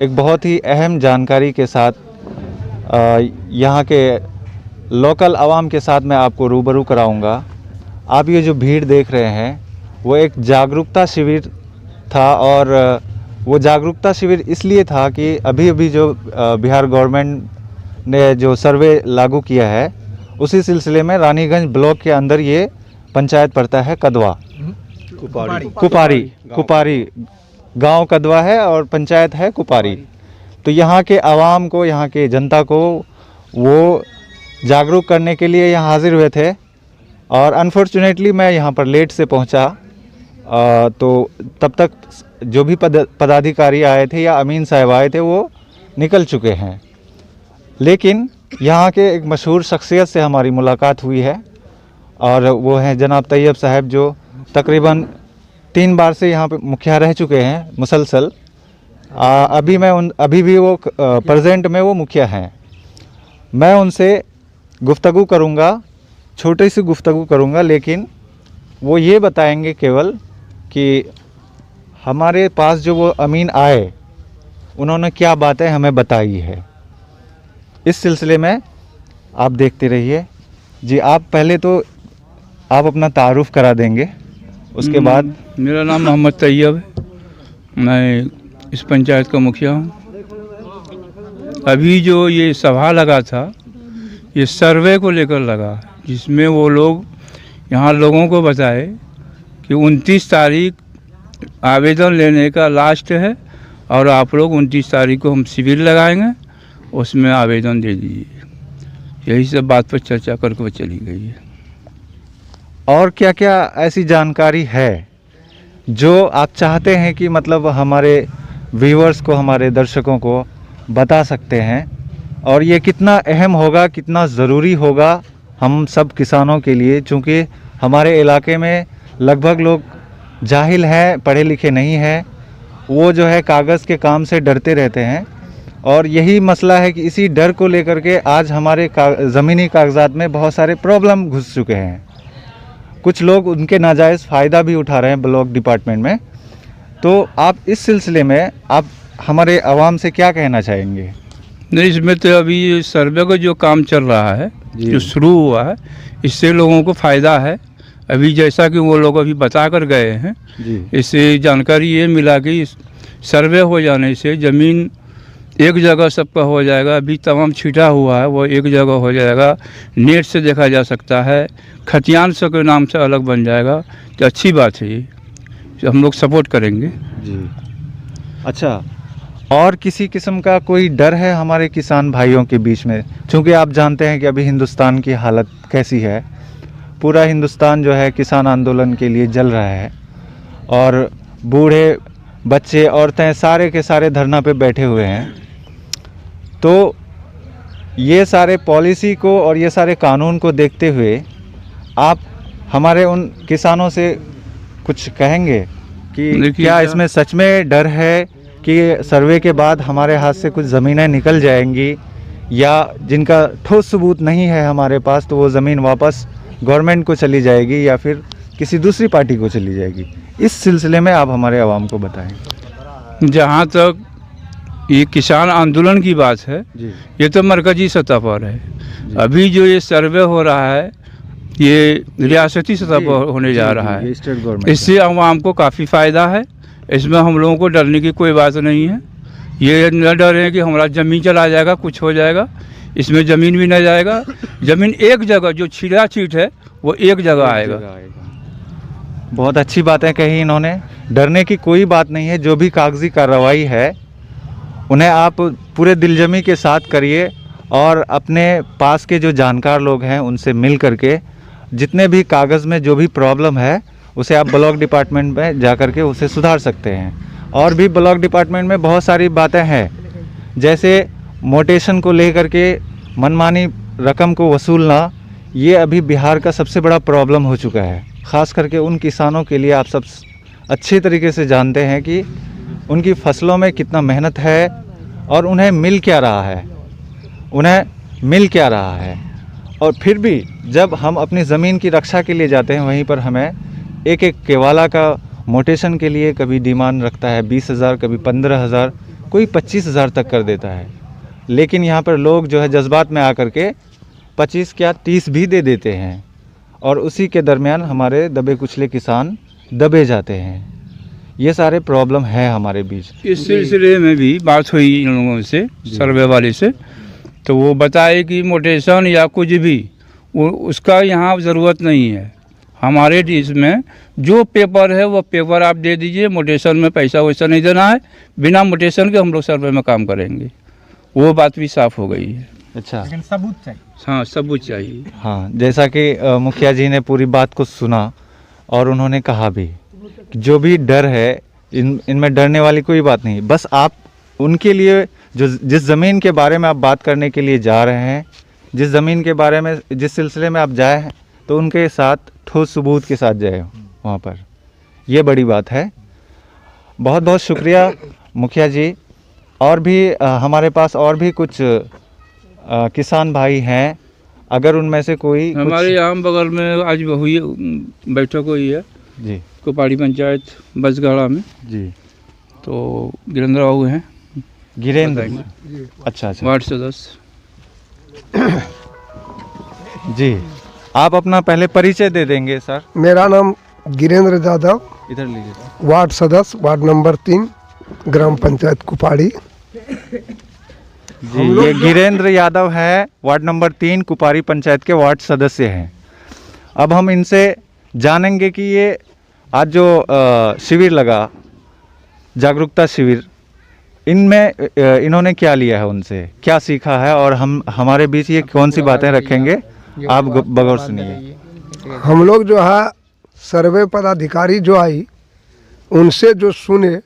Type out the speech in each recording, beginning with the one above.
एक बहुत ही अहम जानकारी के साथ यहाँ के लोकल आवाम के साथ मैं आपको रूबरू कराऊंगा। आप ये जो भीड़ देख रहे हैं वो एक जागरूकता शिविर था, और वो जागरूकता शिविर इसलिए था कि अभी जो बिहार गवर्नमेंट ने जो सर्वे लागू किया है उसी सिलसिले में रानीगंज ब्लॉक के अंदर ये पंचायत पड़ता है कदवा, कुपारी गांव कदवा है और पंचायत है कुपारी। तो यहाँ के आवाम को, यहाँ के जनता को वो जागरूक करने के लिए यहाँ हाजिर हुए थे, और अनफॉर्चुनेटली मैं यहाँ पर लेट से पहुँचा। तो तब तक जो भी पदाधिकारी आए थे या अमीन साहब आए थे वो निकल चुके हैं। लेकिन यहाँ के एक मशहूर शख्सियत से हमारी मुलाकात हुई है, और वो हैं जनाब तैयब साहब, जो तकरीबन 3 बार से यहाँ पे मुखिया रह चुके हैं मुसलसल। अभी भी वो प्रेजेंट में वो मुखिया हैं। मैं उनसे गुफ्तगू करूँगा, छोटी सी गुफ्तगू करूँगा, लेकिन वो ये बताएंगे केवल कि हमारे पास जो वो अमीन आए उन्होंने क्या बातें हमें बताई है। इस सिलसिले में आप देखते रहिए। जी, आप पहले तो आप अपना तारुफ करा देंगे, उसके बाद। मेरा नाम मोहम्मद तैयब है, मैं इस पंचायत का मुखिया हूँ। अभी जो ये सभा लगा था ये सर्वे को लेकर लगा, जिसमें वो लोग यहाँ लोगों को बताए कि 29 तारीख आवेदन लेने का लास्ट है, और आप लोग 29 तारीख को हम शिविर लगाएंगे, उसमें आवेदन दे दीजिए। यही सब बात पर चर्चा करके वो चली गई है। और क्या क्या ऐसी जानकारी है जो आप चाहते हैं कि मतलब हमारे व्यूअर्स को, हमारे दर्शकों को बता सकते हैं, और ये कितना अहम होगा, कितना ज़रूरी होगा हम सब किसानों के लिए, चूँकि हमारे इलाके में लगभग लोग जाहिल हैं, पढ़े लिखे नहीं हैं। वो जो है कागज़ के काम से डरते रहते हैं, और यही मसला है कि इसी डर को लेकर के आज हमारे ज़मीनी कागजात में बहुत सारे प्रॉब्लम घुस चुके हैं। कुछ लोग उनके नाजायज़ फ़ायदा भी उठा रहे हैं ब्लॉक डिपार्टमेंट में। तो आप इस सिलसिले में आप हमारे आवाम से क्या कहना चाहेंगे? नहीं, इसमें तो अभी सर्वे का जो काम चल रहा है, जो शुरू हुआ है, इससे लोगों को फ़ायदा है। अभी जैसा कि वो लोग अभी बता कर गए हैं, इससे जानकारी ये मिला कि सर्वे हो जाने से ज़मीन एक जगह सबका हो जाएगा। अभी तमाम छिटा हुआ है वो एक जगह हो जाएगा, नेट से देखा जा सकता है, खतियान से के नाम से अलग बन जाएगा। तो अच्छी बात है, ये हम लोग सपोर्ट करेंगे जी। अच्छा, और किसी किस्म का कोई डर है हमारे किसान भाइयों के बीच में? क्योंकि आप जानते हैं कि अभी हिंदुस्तान की हालत कैसी है। पूरा हिंदुस्तान जो है किसान आंदोलन के लिए जल रहा है, और बूढ़े, बच्चे, औरतें सारे के सारे धरना पे बैठे हुए हैं। तो ये सारे पॉलिसी को और ये सारे कानून को देखते हुए आप हमारे उन किसानों से कुछ कहेंगे कि क्या इसमें सच में डर है कि सर्वे के बाद हमारे हाथ से कुछ ज़मीनें निकल जाएंगी, या जिनका ठोस सबूत नहीं है हमारे पास तो वो ज़मीन वापस गवर्नमेंट को चली जाएगी या फिर किसी दूसरी पार्टी को चली जाएगी? इस सिलसिले में आप हमारे आवाम को बताएं। जहाँ तक ये किसान आंदोलन की बात है, ये तो मरकजी सतह पर है। अभी जो ये सर्वे हो रहा है ये रियासती सतह पर होने जा रहा है। इससे आवाम को काफ़ी फ़ायदा है। इसमें हम लोगों को डरने की कोई बात नहीं है। ये न डरें कि हमारा ज़मीन चला जाएगा, कुछ हो जाएगा। इसमें ज़मीन भी न जाएगा, ज़मीन एक जगह, जो छिड़ा चीट है वो एक जगह आएगा। बहुत अच्छी बातें कही इन्होंने। डरने की कोई बात नहीं है। जो भी कागजी कार्रवाई है उन्हें आप पूरे दिलजमी के साथ करिए, और अपने पास के जो जानकार लोग हैं उनसे मिल करके जितने भी कागज़ में जो भी प्रॉब्लम है उसे आप ब्लॉक डिपार्टमेंट में जा कर के उसे सुधार सकते हैं। और भी ब्लॉक डिपार्टमेंट में बहुत सारी बातें हैं, जैसे मोटेशन को लेकर के मनमानी रकम को वसूलना। ये अभी बिहार का सबसे बड़ा प्रॉब्लम हो चुका है, ख़ास करके उन किसानों के लिए। आप सब अच्छे तरीके से जानते हैं कि उनकी फसलों में कितना मेहनत है और उन्हें मिल क्या रहा है। और फिर भी जब हम अपनी ज़मीन की रक्षा के लिए जाते हैं, वहीं पर हमें एक एक केवाला का मोटेशन के लिए कभी डिमांड रखता है 20,000, कभी 15,000, कोई 25,000 तक कर देता है। लेकिन यहाँ पर लोग जो है जज्बात में आकर के 25 क्या 30 भी दे देते हैं, और उसी के दरमियान हमारे दबे कुचले किसान दबे जाते हैं। ये सारे प्रॉब्लम है हमारे बीच। इस सिलसिले में भी बात हुई इन लोगों से, सर्वे वाले से, तो वो बताए कि मोटेशन या कुछ भी उसका यहाँ ज़रूरत नहीं है। हमारे देश में जो पेपर है वो पेपर आप दे दीजिए, मोटेशन में पैसा वैसा नहीं देना है, बिना मोटेशन के हम लोग सर्वे में काम करेंगे। वो बात भी साफ़ हो गई है। अच्छा, लेकिन सबूत चाहिए। हाँ, सबूत चाहिए। हाँ, जैसा कि मुखिया जी ने पूरी बात को सुना और उन्होंने कहा भी कि जो भी डर है इनमें डरने वाली कोई बात नहीं। बस आप उनके लिए जो जिस ज़मीन के बारे में आप बात करने के लिए जा रहे हैं, जिस ज़मीन के बारे में जिस सिलसिले में आप जाए हैं, तो उनके साथ ठोस सबूत के साथ जाए वहाँ पर। ये बड़ी बात है। बहुत बहुत शुक्रिया मुखिया जी। और भी हमारे पास और भी कुछ किसान भाई हैं, अगर उनमें से कोई हमारे यहाँ बगल में आज हुई बैठक हुई है जी, कुपाड़ी पंचायत बसगाड़ा में जी, तो गिरेंद्र बाबू हैं, गिरेंद्र। अच्छा अच्छा वार्ड सदस्य। जी, आप अपना पहले परिचय दे देंगे सर। मेरा नाम गिरेंद्र यादव, इधर लीजिए। वार्ड सदस्य, वार्ड नंबर 3, ग्राम पंचायत कुपाड़ी। जी, ये गिरेंद्र यादव है, वार्ड नंबर 3 कुपारी पंचायत के वार्ड सदस्य हैं। अब हम इनसे जानेंगे कि ये आज जो शिविर लगा, जागरूकता शिविर, इनमें इन्होंने क्या लिया है, उनसे क्या सीखा है, और हम हमारे बीच ये कौन सी बातें रखेंगे, आप बगौर सुनिए। हम लोग जो है सर्वे पदाधिकारी जो आई उनसे जो सुने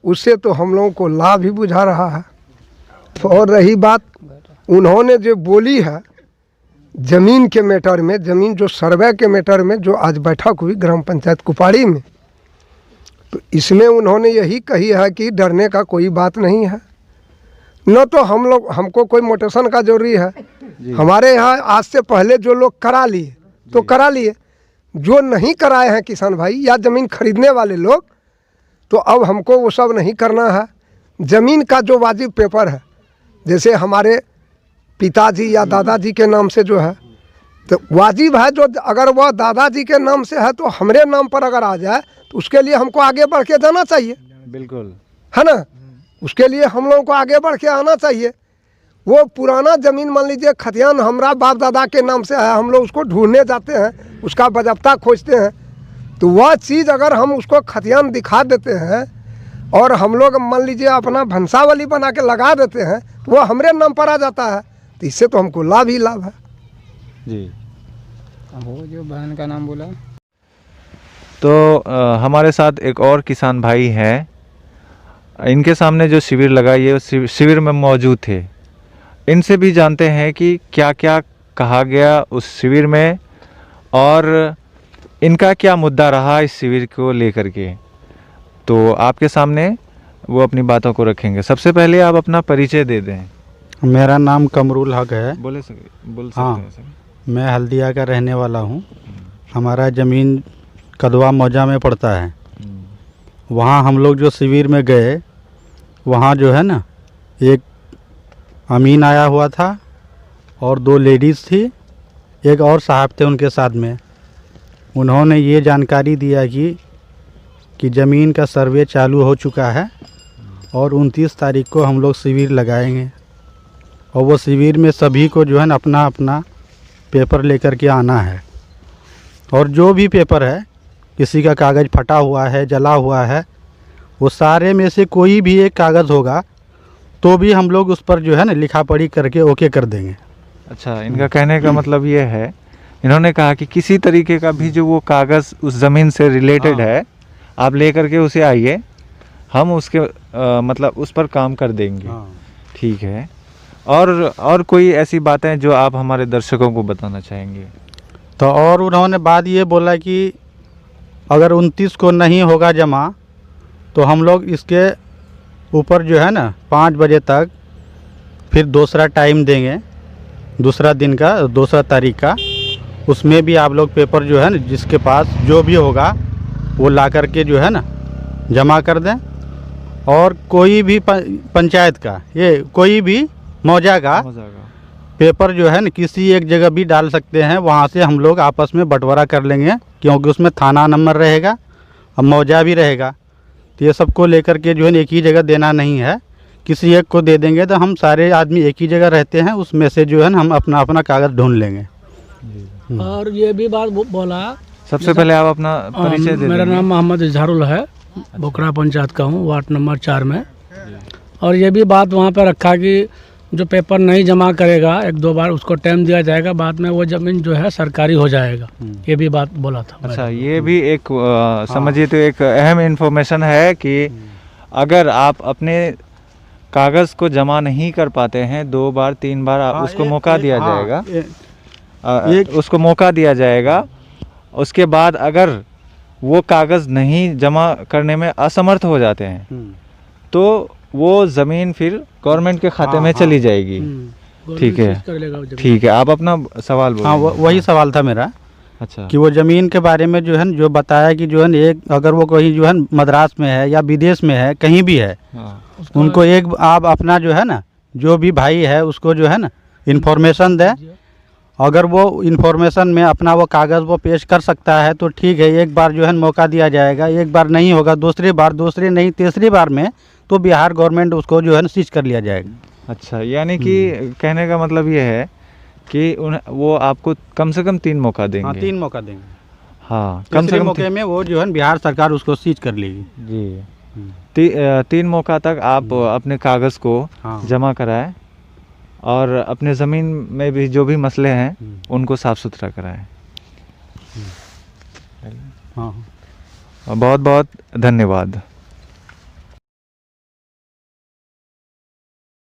उससे तो हम लोगों को लाभ ही बुझा रहा है। और रही बात उन्होंने जो बोली है ज़मीन के मैटर में, ज़मीन जो सर्वे के मैटर में जो आज बैठक हुई ग्राम पंचायत कुपाड़ी में, तो इसमें उन्होंने यही कही है कि डरने का कोई बात नहीं है। न तो हमको कोई मोटेशन का जरूरी है। हमारे यहाँ आज से पहले जो लोग करा लिए तो करा लिए, जो नहीं कराए हैं किसान भाई या ज़मीन खरीदने वाले लोग, तो अब हमको वो सब नहीं करना है। ज़मीन का जो वाजिब पेपर है, जैसे हमारे पिताजी या दादाजी के नाम से जो है तो वाजिब है, जो अगर वह दादाजी के नाम से है तो हमारे नाम पर अगर आ जाए तो उसके लिए हमको आगे बढ़ के जाना चाहिए। बिल्कुल, है ना, उसके लिए हम लोगों को आगे बढ़ के आना चाहिए। वो पुराना ज़मीन मान लीजिए खतियान हमारा बाप दादा के नाम से है, हम लोग उसको ढूंढने जाते हैं, उसका बजाबता खोजते हैं, तो वह चीज़ अगर हम उसको खतियान दिखा देते हैं और हम लोग मान लीजिए अपना भंसावली बना के लगा देते हैं तो वह हमारे नाम पर आ जाता है, तो इससे तो हमको लाभ ही लाभ है। जी, वो जो बहन का नाम बोला। तो हमारे साथ एक और किसान भाई हैं, इनके सामने जो शिविर लगा, ये शिविर में मौजूद थे। इनसे भी जानते हैं कि क्या क्या कहा गया उस शिविर में और इनका क्या मुद्दा रहा इस शिविर को लेकर के। तो आपके सामने वो अपनी बातों को रखेंगे। सबसे पहले आप अपना परिचय दे दें। मेरा नाम कमरुल हक है। बोल सकते हाँ, हैं सर। मैं हल्दिया का रहने वाला हूँ। हमारा ज़मीन कदवा मौजा में पड़ता है। वहाँ हम लोग जो शिविर में गए, वहाँ जो है ना एक अमीन आया हुआ था और 2 लेडीज़ थी, एक और साहब थे उनके साथ में। उन्होंने ये जानकारी दिया कि ज़मीन का सर्वे चालू हो चुका है और 29 तारीख को हम लोग शिविर लगाएंगे, और वो शिविर में सभी को जो है ना अपना अपना पेपर लेकर के आना है। और जो भी पेपर है, किसी का कागज़ फटा हुआ है, जला हुआ है, वो सारे में से कोई भी एक कागज़ होगा तो भी हम लोग उस पर जो है ना लिखा पढ़ी करके ओके कर देंगे। अच्छा, इनका कहने का मतलब ये है, इन्होंने कहा कि किसी तरीके का भी जो वो कागज़ उस ज़मीन से रिलेटेड है, आप ले करके उसे आइए, हम उसके मतलब उस पर काम कर देंगे। ठीक है। और कोई ऐसी बातें जो आप हमारे दर्शकों को बताना चाहेंगे? तो और उन्होंने बात ये बोला कि अगर 29 को नहीं होगा जमा तो हम लोग इसके ऊपर जो है ना 5 बजे तक फिर दूसरा टाइम देंगे, दूसरा दिन का, दूसरा तारीख का। उसमें भी आप लोग पेपर जो है ना जिसके पास जो भी होगा वो ला करके जो है ना जमा कर दें। और कोई भी पंचायत का, ये कोई भी मौजा का पेपर जो है ना किसी एक जगह भी डाल सकते हैं, वहाँ से हम लोग आपस में बंटवारा कर लेंगे, क्योंकि उसमें थाना नंबर रहेगा और मौजा भी रहेगा। तो ये सबको लेकर के जो है एक ही जगह देना नहीं है, किसी एक को दे देंगे तो हम सारे आदमी एक ही जगह रहते हैं, उसमें से जो है हम अपना अपना कागज़ ढूंढ लेंगे। और ये भी बात बोला, सबसे पहले आप अपना परिचय दे मेरा देंगे। नाम मोहम्मद इजहारुल है, बोकरा पंचायत का हूँ, वार्ड नंबर 4 में। और ये भी बात वहाँ पर रखा कि जो पेपर नहीं जमा करेगा 1-2 बार उसको टाइम दिया जाएगा, बाद में वो ज़मीन जो है सरकारी हो जाएगा। ये भी बात बोला था। अच्छा, ये भी एक समझिए तो एक अहम इन्फॉर्मेशन है कि अगर आप अपने कागज़ को जमा नहीं कर पाते हैं 2 बार 3 बार उसको मौका दिया जाएगा, उसको मौका दिया जाएगा। उसके बाद अगर वो कागज़ नहीं जमा करने में असमर्थ हो जाते हैं तो वो ज़मीन फिर गवर्नमेंट के खाते में चली जाएगी। ठीक है, ठीक है, आप अपना सवाल बोलिए। हाँ, वही सवाल था मेरा। अच्छा, कि वो ज़मीन के बारे में जो है जो बताया कि जो है एक अगर वो कहीं जो है मद्रास में है या विदेश में है, कहीं भी है, उनको एक आप अपना जो है ना जो भी भाई है उसको जो है ना इन्फॉर्मेशन दें। अगर वो इन्फॉर्मेशन में अपना वो कागज़ वो पेश कर सकता है तो ठीक है, एक बार जो है मौका दिया जाएगा। एक बार नहीं होगा, दूसरी बार, दूसरी नहीं, तीसरी बार में तो बिहार गवर्नमेंट उसको जो है ना सीज कर लिया जाएगा। अच्छा, यानी कि कहने का मतलब ये है कि वो आपको कम से कम 3 मौका देंगे। हाँ, 3 मौका देंगे। हाँ, कम से तीसरे कम मौके में वो जो है बिहार सरकार उसको सीज कर लेगी। जी, 3 मौका तक आप अपने कागज़ को हाँ। जमा कराएं और अपने ज़मीन में भी जो भी मसले हैं उनको साफ़ सुथरा कराएं। हाँ, बहुत बहुत धन्यवाद।